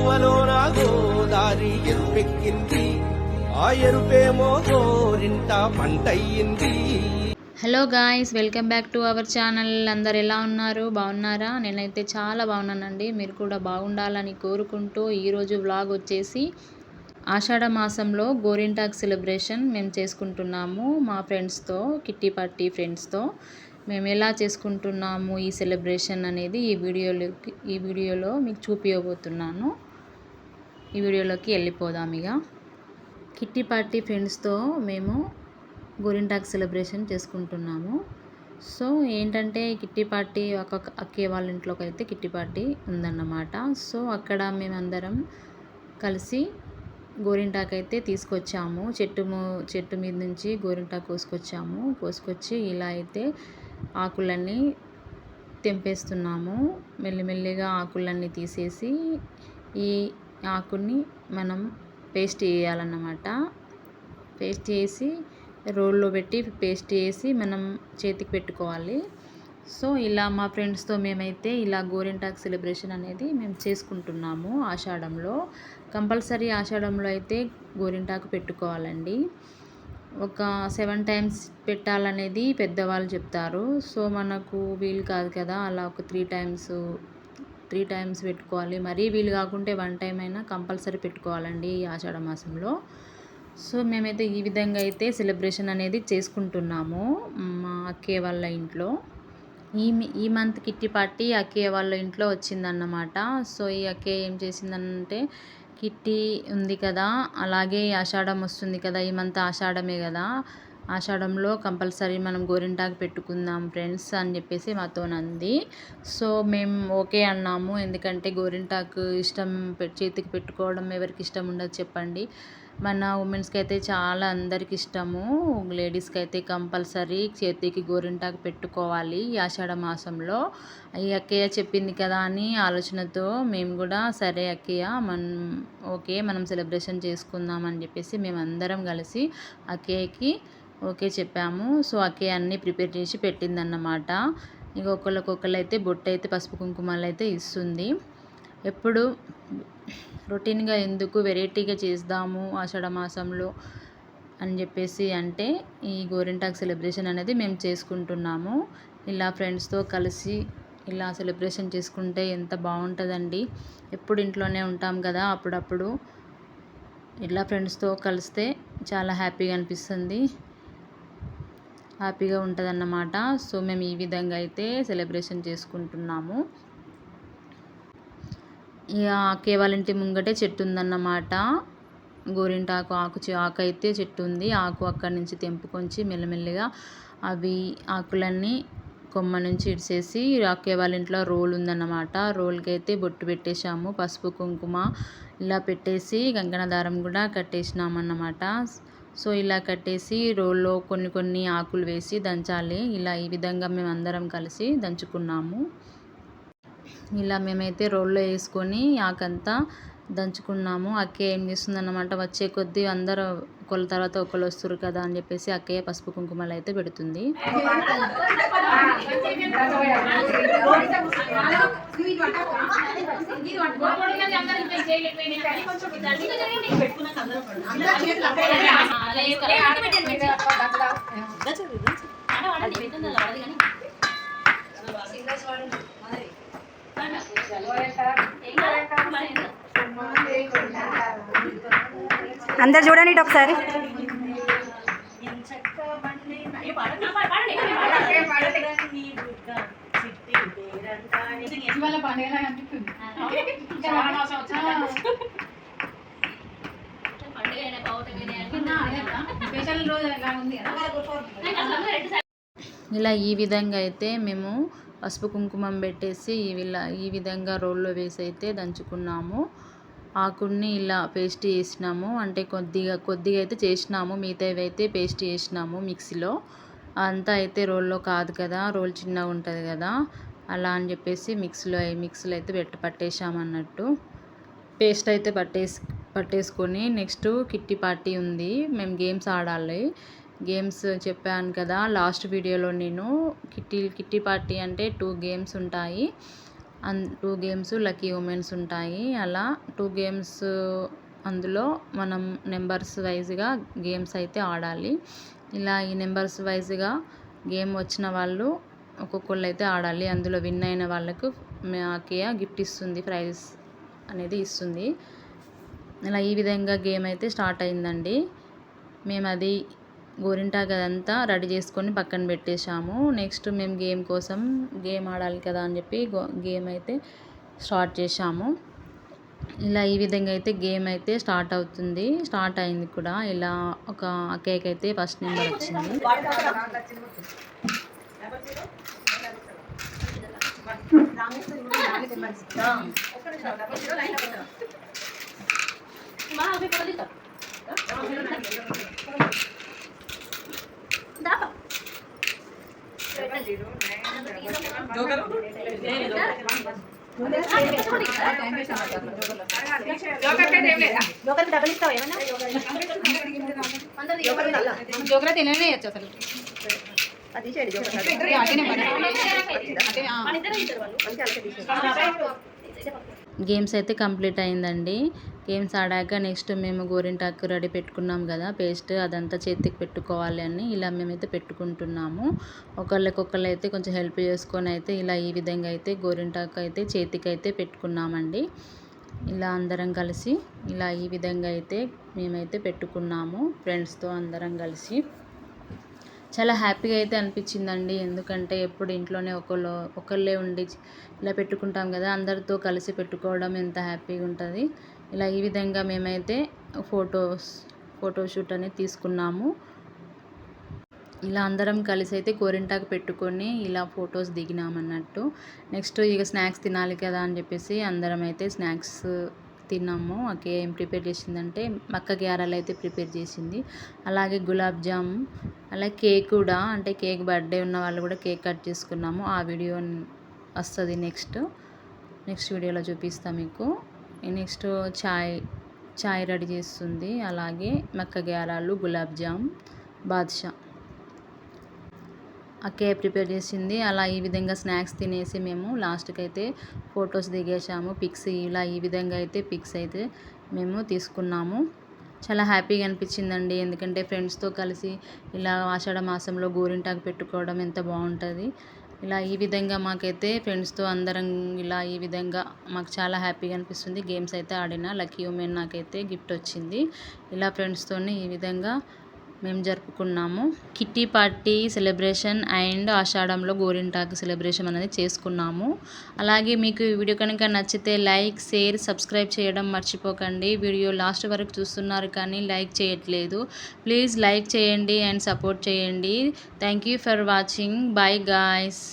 కనుమలోన గోదారి ఎరుపెక్కింది, ఆ ఎరుపేమో గోరింట పంటయ్యింది. Hello guys, welcome back to our channel. అందరు ఎలా ఉన్నారు? బాగున్నారా? నేనైతే చాలా బాగున్నానండి. మీరు కూడా బాగుండాలని కోరుకుంటూ ఈరోజు వ్లాగ్ వచ్చేసి ఆషాఢ మాసంలో గోరింటాకు సెలబ్రేషన్ మేము చేసుకుంటున్నాము మా ఫ్రెండ్స్తో, కిట్టి పార్టీ ఫ్రెండ్స్తో. మేము ఎలా చేసుకుంటున్నాము ఈ సెలబ్రేషన్ అనేది ఈ వీడియోలో మీకు చూపించబోతున్నాను. ఈ వీడియోలోకి వెళ్ళిపోదాం. ఇక కిట్టి పార్టీ ఫ్రెండ్స్తో మేము గోరింటాకు సెలబ్రేషన్ చేసుకుంటున్నాము. సో ఏంటంటే కిట్టి పార్టీ ఒక అక్కయ్య వాళ్ళ ఇంట్లోకి అయితే కిట్టి పార్టీ ఉందన్నమాట. సో అక్కడ మేమందరం కలిసి గోరింటాకు అయితే తీసుకొచ్చాము. చెట్టు మీద నుంచి గోరింటాకు కోసుకొచ్చి ఇలా అయితే ఆకులన్నీ తెంపేస్తున్నాము. మెల్లిమెల్లిగా ఆకులన్నీ తీసేసి ఈ ఆకుని మనం పేస్ట్ చేయాలన్నమాట. పేస్ట్ చేసి రోల్లో పెట్టి పేస్ట్ చేసి మనం చేతికి పెట్టుకోవాలి. సో ఇలా మా ఫ్రెండ్స్తో మేమైతే ఇలా గోరింటాకు సెలబ్రేషన్ అనేది మేము చేసుకుంటున్నాము. ఆషాఢంలో కంపల్సరీ ఆషాఢంలో అయితే గోరింటాకు పెట్టుకోవాలండి. ఒక 7 times పెట్టాలనేది పెద్దవాళ్ళు చెప్తారు. సో మనకు వీలు కాదు కదా, అలా ఒక 3 times పెట్టుకోవాలి. మరీ వీలు కాకుంటే 1 time అయినా కంపల్సరీ పెట్టుకోవాలండి ఈ ఆషాఢ మాసంలో. సో మేమైతే ఈ విధంగా అయితే సెలబ్రేషన్ అనేది చేసుకుంటున్నాము మా అక్కయ్య వాళ్ళ ఇంట్లో. ఈ మంత్ కిట్టి పార్టీ అక్కయ్య వాళ్ళ ఇంట్లో వచ్చిందన్నమాట. సో ఈ అక్కయ్య ఏం చేసిందంటే, కిట్టి ఉంది కదా, అలాగే ఆషాఢం వస్తుంది కదా, ఈ మంత్ ఆషాఢమే కదా, ఆషాఢంలో కంపల్సరీ మనం గోరింటాకు పెట్టుకుందాం ఫ్రెండ్స్ అని చెప్పేసి మాతోనంది. సో మేము ఓకే అన్నాము. ఎందుకంటే గోరింటాకు చేతికి పెట్టుకోవడం ఎవరికి ఇష్టం ఉండదు చెప్పండి. మన ఉమెన్స్కి అయితే చాలా అందరికి ఇష్టము. లేడీస్కి అయితే కంపల్సరీ చేతికి గోరింటాకు పెట్టుకోవాలి ఈ ఆషాఢ మాసంలో. ఈ అక్కయ్య చెప్పింది కదా అని ఆలోచనతో మేము కూడా సరే అక్కయ్య మనం సెలబ్రేషన్ చేసుకుందాం అని చెప్పేసి మేమందరం కలిసి అక్కయ్యకి ఓకే చెప్పాము. సో అక్కయ్య అన్నీ ప్రిపేర్ చేసి పెట్టిందన్నమాట. ఇక ఒకళ్ళకొకళ్ళు అయితే బొట్టు అయితే పసుపు కుంకుమలు అయితే ఇస్తుంది. ఎప్పుడు రొటీన్గా ఎందుకు వెరైటీగా చేద్దాము ఆషాఢ మాసంలో అని చెప్పేసి అంటే ఈ గోరింటాకు సెలబ్రేషన్ అనేది మేము చేసుకుంటున్నాము. ఇలా ఫ్రెండ్స్తో కలిసి ఇలా సెలబ్రేషన్ చేసుకుంటే ఎంత బాగుంటుందండి. ఎప్పుడు ఇంట్లోనే ఉంటాం కదా, అప్పుడప్పుడు ఇలా ఫ్రెండ్స్తో కలిస్తే చాలా హ్యాపీగా అనిపిస్తుంది, హ్యాపీగా ఉంటుంది అన్నమాట. సో మేము ఈ విధంగా అయితే సెలబ్రేషన్ చేసుకుంటున్నాము. ఇక అక్కయ్య వాళ్ళ ఇంటి ముంగటే చెట్టు ఉందన్నమాట. గోరింటాకు ఆకు అయితే చెట్టు ఉంది. ఆకు అక్కడి నుంచి తెంపుకొంచి మెల్లమెల్లిగా అవి ఆకులన్నీ కొమ్మ నుంచి ఇడిసేసి అక్కయ్య వాళ్ళ ఇంట్లో రోల్ ఉందన్నమాట. రోల్కి అయితే బొట్టు పెట్టేశాము, పసుపు కుంకుమ ఇలా పెట్టేసి కంకణ దారం కూడా కట్టేసినామన్నమాట. సో ఇలా కట్టేసి రోల్లో కొన్ని ఆకులు వేసి దంచాలి. ఇలా ఈ విధంగా మేము అందరం కలిసి దంచుకున్నాము. ఇలా మేమైతే రోల్లో వేసుకొని ఆకంతా దంచుకున్నాము. అక్కయ్య ఏం చేస్తుందన్నమాట, వచ్చే కొద్దీ అందరూ ఒకళ్ళ తర్వాత ఒకళ్ళు వస్తారు కదా అని చెప్పేసి అక్కయ్య పసుపు కుంకుమలు అయితే పెడుతుంది. అందరు చూడండి ఒకసారి. ఇలా ఈ విధంగా అయితే మేము పసుపు కుంకుమం పెట్టేసి ఈ విధంగా రోల్లో వేసి అయితే దంచుకున్నాము. ఆకుని ఇలా పేస్ట్ చేసినాము. అంటే కొద్దిగా అయితే చేసినాము, మిగతావి అయితే పేస్ట్ చేసినాము మిక్సీలో. అంతా అయితే రోల్లో కాదు కదా, రోల్ చిన్నగా ఉంటుంది కదా, అలా అని చెప్పేసి మిక్సీలో అయితే పట్టేసామన్నట్టు. పేస్ట్ అయితే పట్టేసుకొని నెక్స్ట్ కిట్టి పార్టీ ఉంది, మేము గేమ్స్ ఆడాలి. గేమ్స్ చెప్పాను కదా లాస్ట్ వీడియోలో నేను. కిట్టి పార్టీ అంటే 2 games ఉంటాయి. 2 గేమ్స్ లక్కీ ఉమెన్స్ ఉంటాయి. అలా 2 గేమ్స్ అందులో మనం నెంబర్స్ వైజ్గా గేమ్స్ అయితే ఆడాలి. ఇలా ఈ నెంబర్స్ వైజ్గా గేమ్ వచ్చిన వాళ్ళు ఒక్కొక్కళ్ళు అయితే ఆడాలి. అందులో విన్ అయిన వాళ్ళకు మాకియా గిఫ్ట్ ఇస్తుంది, ప్రైజ్ అనేది ఇస్తుంది. ఇలా ఈ విధంగా గేమ్ అయితే స్టార్ట్ అయిందండి. మేము అది గోరింటాకు అదంతా రెడీ చేసుకొని పక్కన పెట్టేశాము. నెక్స్ట్ మేము గేమ్ ఆడాలి కదా అని చెప్పి గేమ్ అయితే స్టార్ట్ చేశాము. ఇలా ఈ విధంగా అయితే గేమ్ అయితే స్టార్ట్ అయింది కూడా. ఇలా ఒక కేక్ అయితే ఫస్ట్ నెంబర్ వచ్చింది. డబ్బులు ఇస్తావు ఏమన్నా జోకరా తిననే వచ్చు అసలు గేమ్స్ అయితే కంప్లీట్ అయిందండి. గేమ్స్ ఆడాక నెక్స్ట్ మేము గోరింటాకు రెడీ పెట్టుకున్నాం కదా పేస్ట్, అదంతా చేతికి పెట్టుకోవాలి అని ఇలా మేమైతే పెట్టుకుంటున్నాము. ఒకళ్ళకొకళ్ళు అయితే కొంచెం హెల్ప్ చేసుకొని అయితే ఇలా ఈ విధంగా అయితే గోరింటాకు అయితే చేతికి అయితే పెట్టుకున్నామండి. ఇలా అందరం కలిసి ఇలా ఈ విధంగా అయితే మేమైతే పెట్టుకున్నాము ఫ్రెండ్స్తో అందరం కలిసి. చాలా హ్యాపీగా అయితే అనిపించిందండి. ఎందుకంటే ఎప్పుడు ఇంట్లోనే ఒకళ్ళే ఉండి ఇలా పెట్టుకుంటాం కదా, అందరితో కలిసి పెట్టుకోవడం ఎంత హ్యాపీగా ఉంటుంది. ఇలా ఈ విధంగా మేమైతే ఫోటోషూట్ అనేది తీసుకున్నాము. ఇలా అందరం కలిసి అయితే గోరింటాకు పెట్టుకొని ఇలా ఫొటోస్ దిగినామన్నట్టు. నెక్స్ట్ ఇక స్నాక్స్ తినాలి కదా అని చెప్పేసి అందరం అయితే స్నాక్స్ తిన్నాము. అక్క ఏం ప్రిపేర్ చేసిందంటే మక్క గ్యారెలు అయితే ప్రిపేర్ చేసింది. అలాగే గులాబ్ జామ్, అలాగే కేక్ కూడా, అంటే కేక్ బర్త్డే ఉన్న వాళ్ళు కూడా కేక్ కట్ చేసుకున్నాము. ఆ వీడియో వస్తుంది నెక్స్ట్ వీడియోలో చూపిస్తాం మీకు. నెక్స్ట్ చాయ్ రెడీ చేస్తుంది. అలాగే మక్క గ్యారెలు, గులాబ్ జామ్, బాదుషా అక్కే ప్రిపేర్ చేసింది. అలా ఈ విధంగా స్నాక్స్ తినేసి మేము లాస్ట్కి అయితే ఫొటోస్ దిగేసాము. ఇలా ఈ విధంగా అయితే పిక్స్ అయితే మేము తీసుకున్నాము. చాలా హ్యాపీగా అనిపించిందండి. ఎందుకంటే ఫ్రెండ్స్తో కలిసి ఇలా ఆషాఢ మాసంలో గోరింటాకు పెట్టుకోవడం ఎంత బాగుంటుంది. ఇలా ఈ విధంగా మాకైతే ఫ్రెండ్స్తో అందరం ఇలా ఈ విధంగా మాకు చాలా హ్యాపీగా అనిపిస్తుంది. గేమ్స్ అయితే ఆడిన లక్కీ ఉమెన్ నాకైతే గిఫ్ట్ వచ్చింది. ఇలా ఫ్రెండ్స్తోని ఈ విధంగా మేము జరుపుకున్నాము. కిట్టి పార్టీ సెలబ్రేషన్ అండ్ ఆషాఢంలో గోరింటాకు సెలబ్రేషన్ అనేది చేసుకున్నాము. అలాగే మీకు ఈ వీడియో కనుక నచ్చితే లైక్, షేర్, సబ్స్క్రైబ్ చేయడం మర్చిపోకండి. వీడియో లాస్ట్ వరకు చూస్తున్నారు కానీ లైక్ చేయట్లేదు. ప్లీజ్ లైక్ చేయండి అండ్ సపోర్ట్ చేయండి. Thank you for watching. Bye guys.